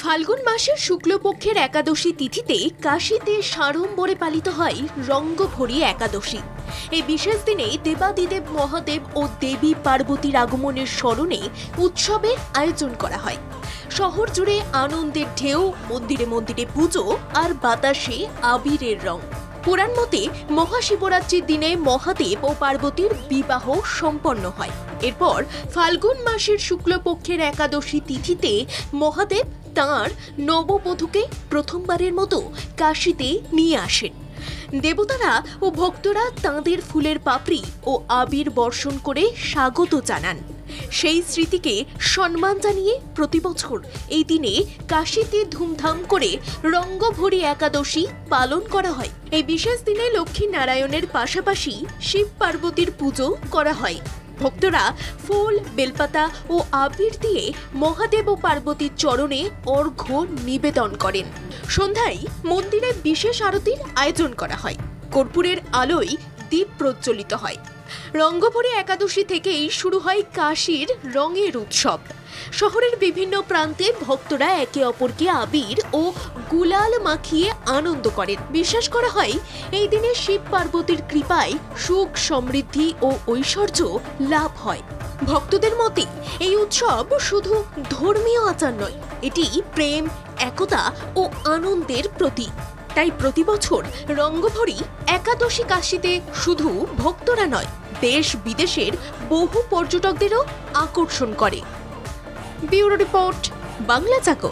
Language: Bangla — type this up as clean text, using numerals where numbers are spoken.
ফাল্গুন মাসের শুক্লপক্ষের একাদশী তিথিতে কাশীতে সাড়ম্বরে পালিত হয় রঙ্গভরি একাদশী। এই বিশেষ দিনে দেবাদিদেব মহাদেব ও দেবী পার্বতীর আগমনের স্মরণে উৎসবের আয়োজন করা হয়। শহর জুড়ে আনন্দের ঢেউ, মন্দিরে মন্দিরে পুজো আর বাতাসে আবিরের রং। পুরাণ মতে মহাশিবরাত্রির দিনে মহাদেব ও পার্বতীর বিবাহ সম্পন্ন হয়। এরপর ফাল্গুন মাসের শুক্লপক্ষের একাদশী তিথিতে মহাদেব তাঁর নববধূকে প্রথমবারের মতো কাশীতে নিয়ে আসেন। দেবতারা ও ভক্তরা তাঁদের ফুলের পাপড়ি ও আবির বর্ষণ করে স্বাগত জানান। সেই স্মৃতিকে সম্মান জানিয়ে প্রতি বছর এই দিনে কাশীতে ধুমধাম করে রঙ্গভরি একাদশী পালন করা হয়। এই বিশেষ দিনে লক্ষ্মী নারায়ণের পাশাপাশি শিব পার্বতীর পুজো করা হয়। ভক্তরা ফুল, বেলপাতা ও আবির দিয়ে মহাদেব ও পার্বতীর চরণে অর্ঘ্য নিবেদন করেন। সন্ধ্যায় মন্দিরে বিশেষ আরতির আয়োজন করা হয়। কর্পূরের আলোয় দীপ প্রজ্বলিত হয়। রঙ্গভরি একাদশী থেকেই শুরু হয় কাশীর রঙের উৎসব। শহরের বিভিন্ন প্রান্তে ভক্তরা একে অপরকে আবির ও গুলাল মাখিয়ে আনন্দ করেন। বিশ্বাস করা হয় এই দিনে শিব পার্বতীর কৃপায় সুখ, সমৃদ্ধি ও ঐশ্বর্য লাভ হয়। ভক্তদের মতে এই উৎসব শুধু ধর্মীয় আচার নয়, এটি প্রেম, একতা ও আনন্দের প্রতীক। তাই প্রতি বছর রঙ্গভরি একাদশী কাশীতে শুধু ভক্তরা নয়, দেশ বিদেশের বহু পর্যটকদেরও আকর্ষণ করে। Bureau report, Bangla চাকো।